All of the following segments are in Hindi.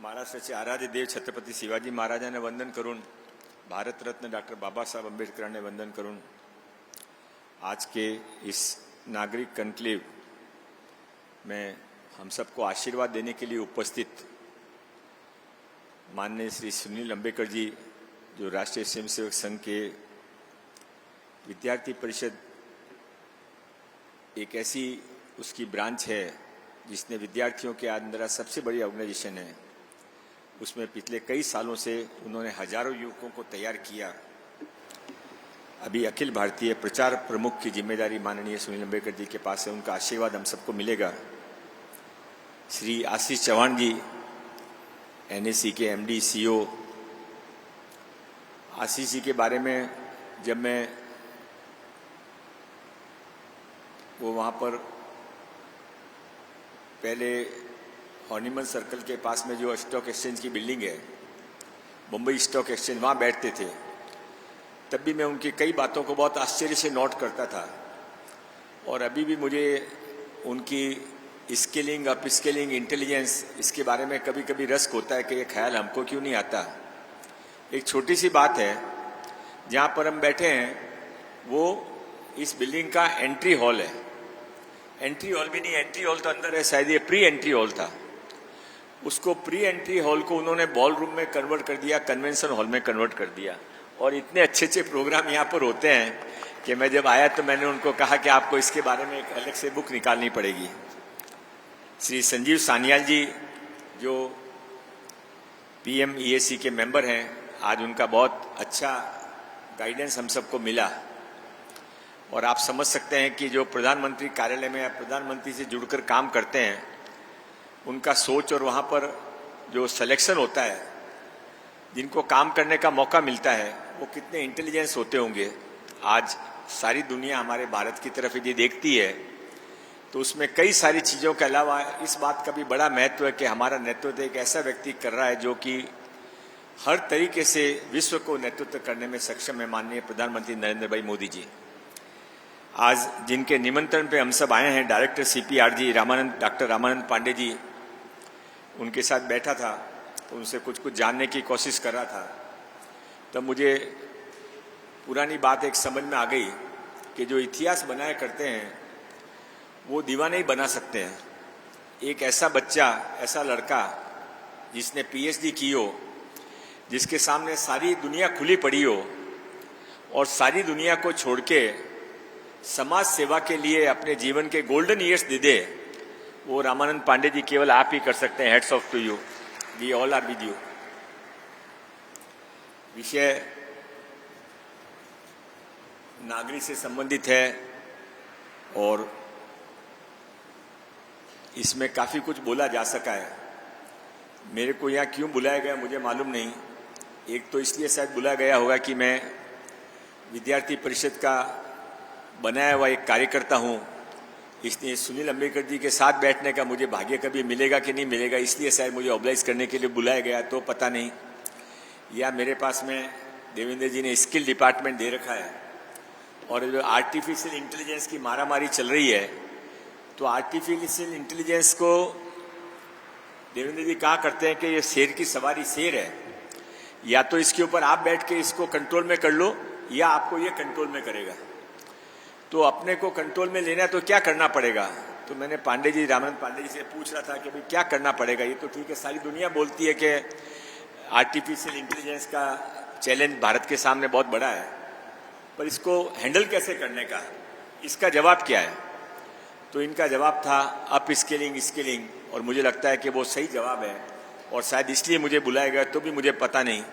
महाराष्ट्राचे आराध्य देव छत्रपती शिवाजी महाराजांना वंदन करून, भारत रत्न डॉक्टर बाबा साहब अम्बेडकर ने वंदन करून आज के इस नागरिक कन्क्लेव में हम सबको आशीर्वाद देने के लिए उपस्थित माननीय श्री सुनील अंबेडकर जी, जो राष्ट्रीय स्वयंसेवक संघ के विद्यार्थी परिषद एक ऐसी उसकी ब्रांच है जिसने विद्यार्थियों के अंदर सबसे बड़ी ऑर्गेनाइजेशन है। उसमें पिछले कई सालों से उन्होंने हजारों युवकों को तैयार किया। अभी अखिल भारतीय प्रचार प्रमुख की जिम्मेदारी माननीय सुनील अंबेडकर जी के पास है, उनका आशीर्वाद हम सबको मिलेगा। श्री आशीष चौहान जी, एनएससी के एमडी सीईओ, आशीष जी के बारे में जब मैं वो वहाँ पर पहले हॉर्निमन सर्कल के पास में जो स्टॉक एक्सचेंज की बिल्डिंग है, मुंबई स्टॉक एक्सचेंज, वहाँ बैठते थे, तब भी मैं उनकी कई बातों को बहुत आश्चर्य से नोट करता था। और अभी भी मुझे उनकी स्किलिंग, अप स्किलिंग, इंटेलिजेंस, इसके बारे में कभी कभी रस होता है कि ये ख्याल हमको क्यों नहीं आता। एक छोटी सी बात है, जहाँ पर हम बैठे हैं वो इस बिल्डिंग का एंट्री हॉल है। एंट्री हॉल भी नहीं, एंट्री हॉल तो अंदर है, शायद ये प्री एंट्री हॉल था। उसको प्री एंट्री हॉल को उन्होंने बॉल रूम में कन्वर्ट कर दिया, कन्वेंशन हॉल में कन्वर्ट कर दिया। और इतने अच्छे अच्छे प्रोग्राम यहाँ पर होते हैं कि मैं जब आया तो मैंने उनको कहा कि आपको इसके बारे में एक अलग से बुक निकालनी पड़ेगी। श्री संजीव सान्याल जी, जो PMEAC के मेंबर हैं, आज उनका बहुत अच्छा गाइडेंस हम सबको मिला। और आप समझ सकते हैं कि जो प्रधानमंत्री कार्यालय में या प्रधानमंत्री से जुड़कर काम करते हैं, उनका सोच और वहाँ पर जो सिलेक्शन होता है, जिनको काम करने का मौका मिलता है, वो कितने इंटेलिजेंस होते होंगे। आज सारी दुनिया हमारे भारत की तरफ यदि देखती है तो उसमें कई सारी चीज़ों के अलावा इस बात का भी बड़ा महत्व है कि हमारा नेतृत्व एक ऐसा व्यक्ति कर रहा है जो कि हर तरीके से विश्व को नेतृत्व करने में सक्षम है, माननीय प्रधानमंत्री नरेंद्र भाई मोदी जी। आज जिनके निमंत्रण पे हम सब आए हैं, डायरेक्टर CPR जी, डॉक्टर रामानंद पांडे जी, उनके साथ बैठा था, तो उनसे कुछ जानने की कोशिश कर रहा था। तब मुझे पुरानी बात एक समझ में आ गई कि जो इतिहास बनाया करते हैं वो दीवाने ही बना सकते हैं। एक ऐसा बच्चा, ऐसा लड़का जिसने PhD की हो, जिसके सामने सारी दुनिया खुली पड़ी हो और सारी दुनिया को छोड़ के समाज सेवा के लिए अपने जीवन के गोल्डन ईयर्स दे दे, वो रामानंद पांडे जी केवल आप ही कर सकते हैं। Hats off to you, we all are with you. विषय नागरिक से संबंधित है और इसमें काफी कुछ बोला जा सका है। मेरे को यहाँ क्यों बुलाया गया मुझे मालूम नहीं। एक तो इसलिए शायद बुलाया गया होगा कि मैं विद्यार्थी परिषद का बनाया हुआ एक कार्यकर्ता हूँ, इसलिए सुनील अंबेडकर जी के साथ बैठने का मुझे भाग्य कभी मिलेगा कि नहीं मिलेगा, इसलिए शायद मुझे ऑब्लाइज करने के लिए बुलाया गया, तो पता नहीं। या मेरे पास में देवेंद्र जी ने स्किल डिपार्टमेंट दे रखा है और जो आर्टिफिशियल इंटेलिजेंस की मारामारी चल रही है, तो आर्टिफिशियल इंटेलिजेंस को देवेंद्र जी कहा करते हैं कि ये शेर की सवारी शेर है, या तो इसके ऊपर आप बैठ के इसको कंट्रोल में कर लो या आपको ये कंट्रोल में करेगा। तो अपने को कंट्रोल में लेना तो क्या करना पड़ेगा। तो मैंने पांडे जी, रामानंद पांडे जी से पूछ रहा था कि भाई क्या करना पड़ेगा। ये तो ठीक है, सारी दुनिया बोलती है कि आर्टिफिशियल इंटेलिजेंस का चैलेंज भारत के सामने बहुत बड़ा है, पर इसको हैंडल कैसे करने का, इसका जवाब क्या है। तो इनका जवाब था अप स्किलिंग, स्किलिंग, और मुझे लगता है कि वो सही जवाब है और शायद इसलिए मुझे बुलाया गया, तो भी मुझे पता नहीं।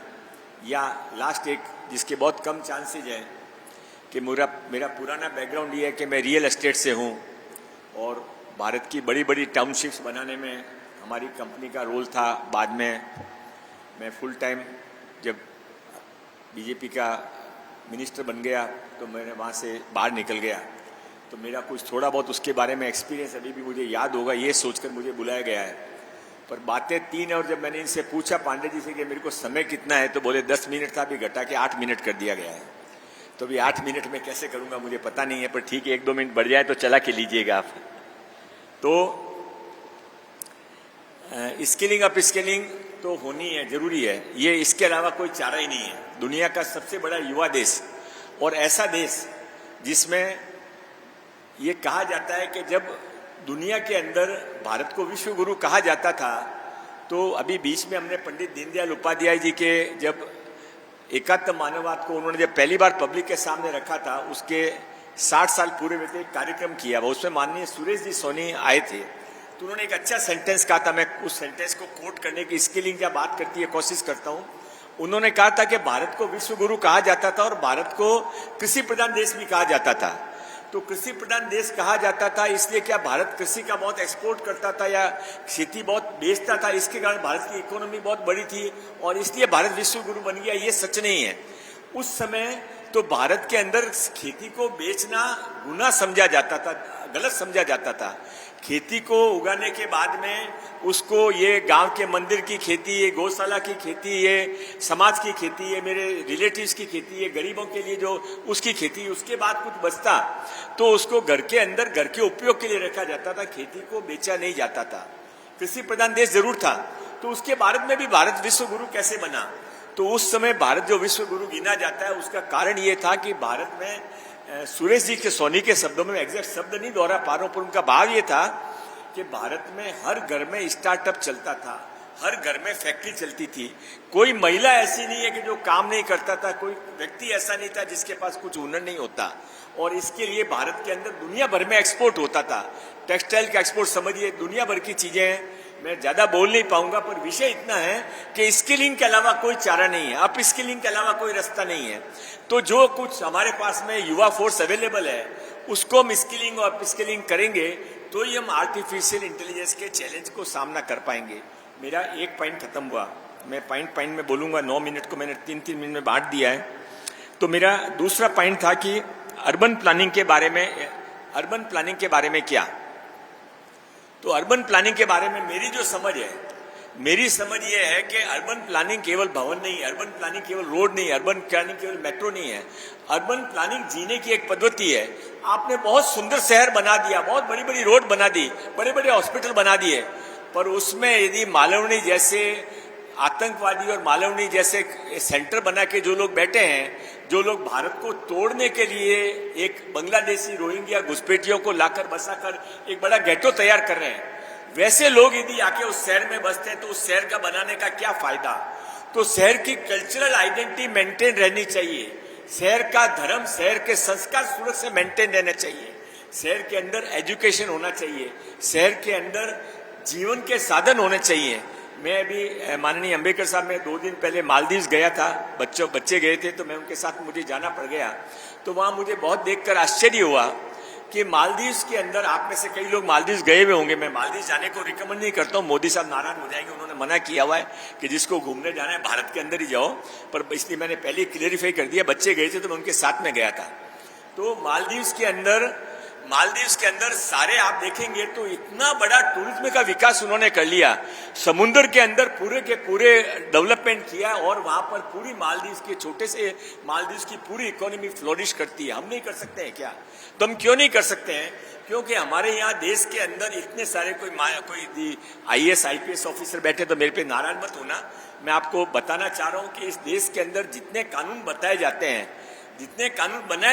या लास्ट एक जिसके बहुत कम चांसेज हैं कि मेरा पुराना बैकग्राउंड ये है कि मैं रियल एस्टेट से हूँ और भारत की बड़ी बड़ी टाउनशिप्स बनाने में हमारी कंपनी का रोल था। बाद में मैं फुल टाइम जब बीजेपी का मिनिस्टर बन गया तो मैंने वहाँ से बाहर निकल गया, तो मेरा कुछ थोड़ा बहुत उसके बारे में एक्सपीरियंस अभी भी मुझे याद होगा, ये सोचकर मुझे बुलाया गया है। पर बातें 3 हैं और जब मैंने इनसे पूछा पांडे जी से कि मेरे को समय कितना है, तो बोले 10 मिनट था, अभी घटा के 8 मिनट कर दिया गया है। तो अभी 8 मिनट में कैसे करूंगा मुझे पता नहीं है, पर ठीक है 1-2 मिनट बढ़ जाए तो चला के लीजिएगा आप। तो स्किलिंग अप स्किलिंग तो होनी है, जरूरी है, ये इसके अलावा कोई चारा ही नहीं है। दुनिया का सबसे बड़ा युवा देश और ऐसा देश जिसमें ये कहा जाता है कि जब दुनिया के अंदर भारत को विश्व गुरु कहा जाता था, तो अभी बीच में हमने पंडित दीनदयाल उपाध्याय जी के जब एकात्म मानववाद को उन्होंने जब पहली बार पब्लिक के सामने रखा था, उसके 60 साल पूरे हुए थे, एक कार्यक्रम किया। वो उसमें माननीय सुरेश जी सोनी आए थे, तो उन्होंने एक अच्छा सेंटेंस कहा था। मैं उस सेंटेंस को कोट करने की स्किलिंग क्या बात करती है कोशिश करता हूं। उन्होंने कहा था कि भारत को विश्व गुरु कहा जाता था और भारत को कृषि प्रधान देश भी कहा जाता था। तो कृषि प्रधान देश कहा जाता था इसलिए क्या भारत कृषि का बहुत एक्सपोर्ट करता था या खेती बहुत बेचता था, इसके कारण भारत की इकोनॉमी बहुत बड़ी थी और इसलिए भारत विश्व गुरु बन गया, ये सच नहीं है। उस समय तो भारत के अंदर खेती को बेचना गुनाह समझा जाता था, गलत समझा जाता था। खेती को उगाने के बाद में उसको ये गांव के मंदिर की खेती, ये गौशाला की खेती, ये समाज की खेती, ये मेरे रिलेटिव्स की खेती, ये गरीबों के लिए जो उसकी खेती, उसके बाद कुछ बचता तो उसको घर के अंदर घर के उपयोग के लिए रखा जाता था, खेती को बेचा नहीं जाता था। कृषि प्रधान देश जरूर था। तो उसके भारत में भी भारत विश्व गुरु कैसे बना? तो उस समय भारत जो विश्व गुरु गिना जाता है उसका कारण ये था कि भारत में सुरेश जी के सोनी के शब्दों में, एग्जैक्ट शब्द नहीं दोहरा पा रहा हूं, पर उनका भाव ये था कि भारत में हर घर में स्टार्टअप चलता था, हर घर में फैक्ट्री चलती थी। कोई महिला ऐसी नहीं है कि जो काम नहीं करता था, कोई व्यक्ति ऐसा नहीं था जिसके पास कुछ हुनर नहीं होता। और इसके लिए भारत के अंदर दुनिया भर में एक्सपोर्ट होता था। टेक्सटाइल का एक्सपोर्ट समझिए, दुनिया भर की चीजें। मैं ज्यादा बोल नहीं पाऊंगा, पर विषय इतना है कि स्किलिंग के अलावा कोई चारा नहीं है, अप स्किलिंग के अलावा कोई रास्ता नहीं है। तो जो कुछ हमारे पास में युवा फोर्स अवेलेबल है उसको हम स्किलिंग और अप स्किलिंग करेंगे तो ही हम आर्टिफिशियल इंटेलिजेंस के चैलेंज को सामना कर पाएंगे। मेरा एक पॉइंट खत्म हुआ, मैं पॉइंट में बोलूंगा। 9 मिनट को मैंने 3-3 मिनट में बांट दिया है। तो मेरा दूसरा पॉइंट था कि अर्बन प्लानिंग के बारे में क्या। तो अर्बन प्लानिंग के बारे में मेरी जो समझ है, मेरी समझ ये है कि अर्बन प्लानिंग केवल भवन नहीं है, अर्बन प्लानिंग केवल रोड नहीं है, अर्बन प्लानिंग केवल मेट्रो नहीं है। अर्बन प्लानिंग जीने की एक पद्धति है। आपने बहुत सुंदर शहर बना दिया, बहुत बड़ी बड़ी रोड बना दी, बड़े बड़े हॉस्पिटल बना दिए, पर उसमें यदि मालवनी जैसे आतंकवादी और मालवनी जैसे सेंटर बना के जो लोग बैठे हैं, जो लोग भारत को तोड़ने के लिए एक बांग्लादेशी रोहिंग्या घुसपैठियों को लाकर बसाकर एक बड़ा गेटो तैयार कर रहे हैं, वैसे लोग यदि आके उस शहर में बसते हैं तो उस शहर का बनाने का क्या फायदा। तो शहर की कल्चरल आइडेंटिटी मेंटेन रहनी चाहिए, शहर का धर्म, शहर के संस्कार सूरत से मेंटेन रहना चाहिए, शहर के अंदर एजुकेशन होना चाहिए, शहर के अंदर जीवन के साधन होने चाहिए। मैं अभी माननीय अंबेडकर साहब, मैं 2 दिन पहले मालदीव गया था, बच्चे गए थे तो मैं उनके साथ मुझे जाना पड़ गया। तो वहां मुझे बहुत देखकर आश्चर्य हुआ कि मालदीव के अंदर, आप में से कई लोग मालदीव गए हुए होंगे, मैं मालदीव जाने को रिकमेंड नहीं करता हूँ, मोदी साहब नाराज हो जाएंगे, उन्होंने मना किया हुआ है कि जिसको घूमने जाना है भारत के अंदर ही जाओ, पर इसलिए मैंने पहले क्लियरिफाई कर दिया। बच्चे गए थे तो मैं उनके साथ में गया था। तो मालदीव के अंदर सारे आप देखेंगे तो इतना बड़ा टूरिज्म का विकास उन्होंने कर लिया, समुद्र के अंदर पूरे के पूरे डेवलपमेंट किया और वहां पर पूरी मालदीव के छोटे से मालदीव की पूरी इकोनॉमी फ्लोरिश करती है। हम नहीं कर सकते हैं क्या? तो हम क्यों नहीं कर सकते हैं? क्योंकि हमारे यहाँ देश के अंदर इतने सारे कोई IAS IPS ऑफिसर बैठे, तो मेरे पे नाराज मत होना। मैं आपको बताना चाह रहा हूँ कि इस देश के अंदर जितने कानून बनाए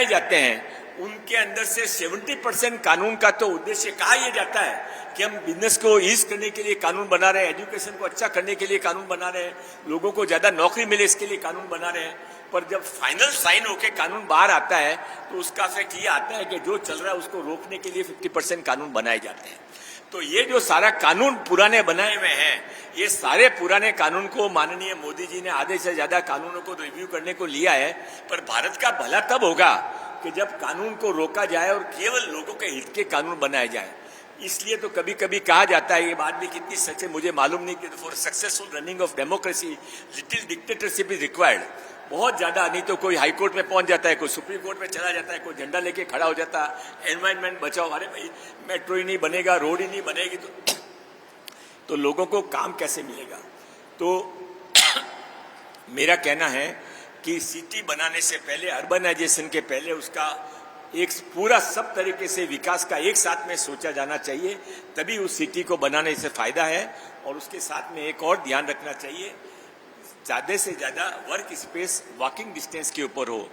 जाते हैं उनके अंदर से 70% कानून का तो उद्देश्य कहा यह जाता है कि हम बिजनेस को ईज करने के लिए कानून बना रहे हैं, एजुकेशन को अच्छा करने के लिए कानून बना रहे हैं, लोगों को ज्यादा नौकरी मिले इसके लिए कानून बना रहे हैं। पर जब फाइनल साइन होकर कानून बाहर आता है तो उसका इफेक्ट ये आता है कि जो चल रहा है उसको रोकने के लिए 50% कानून बनाए जाते हैं। तो ये जो सारा कानून पुराने बनाए हुए हैं, ये सारे पुराने कानून को माननीय मोदी जी ने आधे से ज्यादा कानूनों को रिव्यू करने को लिया है। पर भारत का भला तब होगा कि जब कानून को रोका जाए और केवल लोगों के हित के कानून बनाए जाए। इसलिए तो कभी कभी कहा जाता है, ये बात भी कितनी सच है मुझे मालूम नहीं, कि for successful running of democracy little dictatorship is required. बहुत ज्यादा नहीं तो कोई हाई कोर्ट में पहुंच जाता है, कोई सुप्रीम कोर्ट में चला जाता है, कोई झंडा लेके खड़ा हो जाता है, एनवायरमेंट बचाओ, अरे भाई मेट्रो ही नहीं बनेगा, रोड ही नहीं बनेगी तो लोगों को काम कैसे मिलेगा। तो मेरा कहना है कि सिटी बनाने से पहले, अर्बनाइजेशन के पहले उसका एक पूरा सब तरीके से विकास का एक साथ में सोचा जाना चाहिए, तभी उस सिटी को बनाने से फायदा है। और उसके साथ में एक और ध्यान रखना चाहिए, ज्यादा से ज्यादा वर्क स्पेस वॉकिंग डिस्टेंस के ऊपर हो,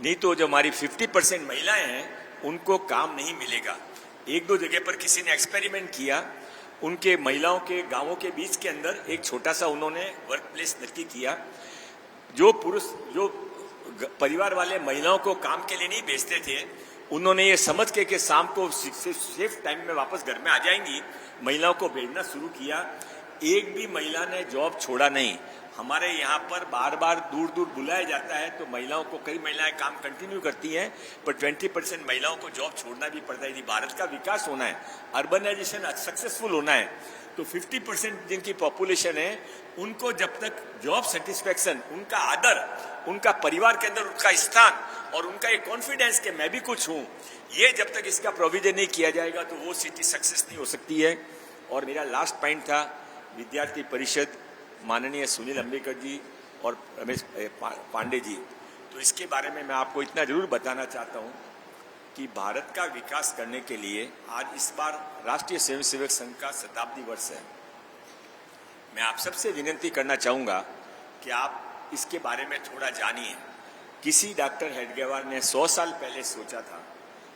नहीं तो जो हमारी 50% महिलाएं हैं उनको काम नहीं मिलेगा। एक दो जगह पर किसी ने एक्सपेरिमेंट किया, उनके महिलाओं के गांवों के बीच के अंदर एक छोटा सा उन्होंने वर्क प्लेस नक्की किया। जो पुरुष जो परिवार वाले महिलाओं को काम के लिए नहीं भेजते थे, उन्होंने ये समझ के कि शाम को सेफ टाइम में वापस घर में आ जाएंगी, महिलाओं को भेजना शुरू किया। एक भी महिला ने जॉब छोड़ा नहीं। हमारे यहाँ पर बार बार दूर दूर बुलाया जाता है तो महिलाओं को, कई महिलाएं काम कंटिन्यू करती हैं, पर 20% महिलाओं को जॉब छोड़ना भी पड़ता है। यदि भारत का विकास होना है, अर्बनाइजेशन सक्सेसफुल होना है, तो 50% जिनकी पॉपुलेशन है उनको जब तक जॉब सेटिस्फेक्शन, उनका आदर, उनका परिवार के अंदर उनका स्थान और उनका एक कॉन्फिडेंस कि मैं भी कुछ हूँ, ये जब तक इसका प्रोविजन नहीं किया जाएगा तो वो सिटी सक्सेस नहीं हो सकती है। और मेरा लास्ट पॉइंट था विद्यार्थी परिषद, माननीय सुनील अंबेकर जी और रमेश पांडे जी, तो इसके बारे में मैं आपको इतना जरूर बताना चाहता हूँ कि भारत का विकास करने के लिए आज इस बार राष्ट्रीय स्वयंसेवक संघ का शताब्दी वर्ष है। मैं आप सबसे विनती करना चाहूँगा कि आप इसके बारे में थोड़ा जानिए। किसी डॉक्टर हेडगेवार ने 100 साल पहले सोचा था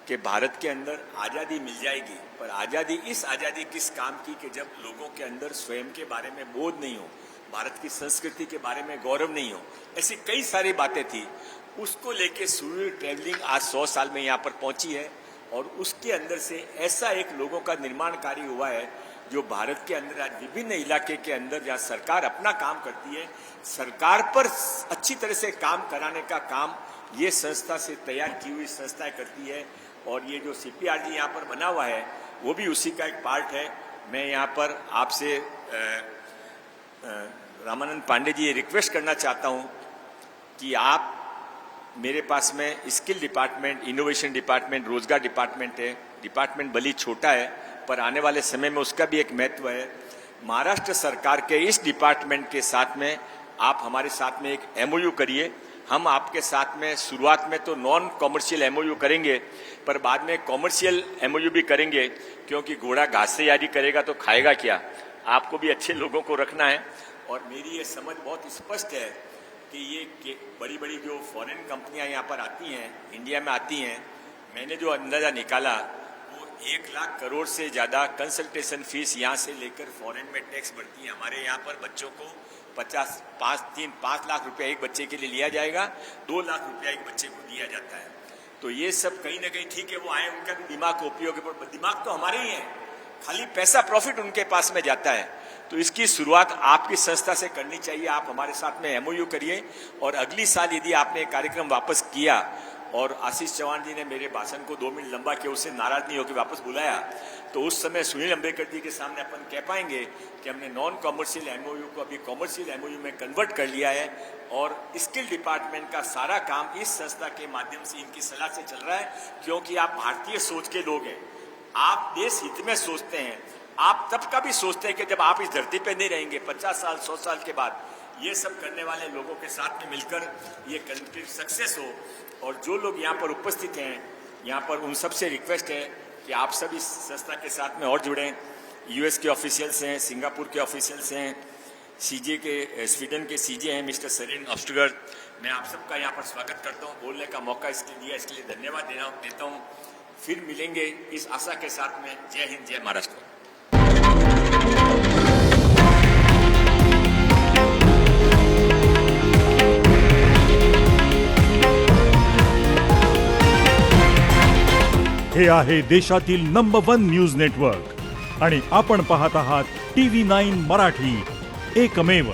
कि भारत के अंदर आज़ादी मिल जाएगी, पर आज़ादी इस आज़ादी किस काम की कि जब लोगों के अंदर स्वयं के बारे में बोध नहीं हो, भारत की संस्कृति के बारे में गौरव नहीं हो। ऐसी कई सारी बातें थी, उसको लेके शुरू ट्रेवलिंग आज 100 साल में यहाँ पर पहुंची है। और उसके अंदर से ऐसा एक लोगों का निर्माण कार्य हुआ है जो भारत के अंदर आज विभिन्न इलाके के अंदर जहाँ सरकार अपना काम करती है, सरकार पर अच्छी तरह से काम कराने का काम ये संस्था से तैयार की हुई संस्थाएं करती है। और ये जो CPRG यहाँ पर बना हुआ है वो भी उसी का एक पार्ट है। मैं यहाँ पर आपसे रामानंद पांडे जी ये रिक्वेस्ट करना चाहता हूँ कि आप, मेरे पास में स्किल डिपार्टमेंट, इनोवेशन डिपार्टमेंट, रोजगार डिपार्टमेंट है। डिपार्टमेंट भले छोटा है पर आने वाले समय में उसका भी एक महत्व है। महाराष्ट्र सरकार के इस डिपार्टमेंट के साथ में आप हमारे साथ में एक MOU करिए। हम आपके साथ में शुरुआत में तो नॉन कॉमर्शियल MOU करेंगे, पर बाद में कॉमर्शियल MOU भी करेंगे, क्योंकि घोड़ा घास से यारी करेगा तो खाएगा क्या। आपको भी अच्छे लोगों को रखना है। और मेरी ये समझ बहुत स्पष्ट है कि ये बड़ी बड़ी जो फॉरेन कंपनियां यहाँ पर आती हैं, इंडिया में आती हैं, मैंने जो अंदाज़ा निकाला वो 1 लाख करोड़ से ज़्यादा कंसल्टेशन फीस यहाँ से लेकर फॉरेन में टैक्स बढ़ती है। हमारे यहाँ पर बच्चों को 5 लाख रुपया एक बच्चे के लिए लिया जाएगा, 2 लाख रुपया एक बच्चे को दिया जाता है। तो ये सब कहीं ना कहीं ठीक है, वो आए, उनका भी दिमाग का उपयोग है, पर दिमाग तो हमारे ही है, खाली पैसा प्रॉफिट उनके पास में जाता है। तो इसकी शुरुआत आपकी संस्था से करनी चाहिए। आप हमारे साथ में MOU करिए। और अगली साल यदि आपने कार्यक्रम वापस किया और आशीष चौहान जी ने मेरे भाषण को 2 मिनट लंबा किया, उससे नाराज नहीं होकर वापस बुलाया, तो उस समय सुनील अंबेकर जी के सामने अपन कह पाएंगे कि हमने नॉन कॉमर्शियल MOU को अभी कॉमर्शियल MOU में कन्वर्ट कर लिया है। और स्किल डिपार्टमेंट का सारा काम इस संस्था के माध्यम से, इनकी सलाह से चल रहा है, क्योंकि आप भारतीय सोच के लोग हैं, आप देश हित में सोचते हैं। आप तब का भी सोचते हैं कि जब आप इस धरती पे नहीं रहेंगे, 50 साल 100 साल के बाद, ये सब करने वाले लोगों के साथ में मिलकर ये कंट्री सक्सेस हो। और जो लोग यहाँ पर उपस्थित हैं, यहाँ पर उन सब से रिक्वेस्ट है कि आप सब इस संस्था के साथ में और जुड़ें। US के ऑफिशियल्स हैं, सिंगापुर के ऑफिशियल्स हैं, CJ के, स्वीडन के CJ हैं मिस्टर सरेन ऑस्टगर। मैं आप सबका यहाँ पर स्वागत करता हूँ। बोलने का मौका इसके लिए धन्यवाद देता हूँ। फिर मिलेंगे इस आशा के साथ में। जय हिंद, जय महाराष्ट्र। हे आहे देशातील नंबर 1 न्यूज नेटवर्क आणि आपण पाहत आहात TV9 मराठी, एकमेव।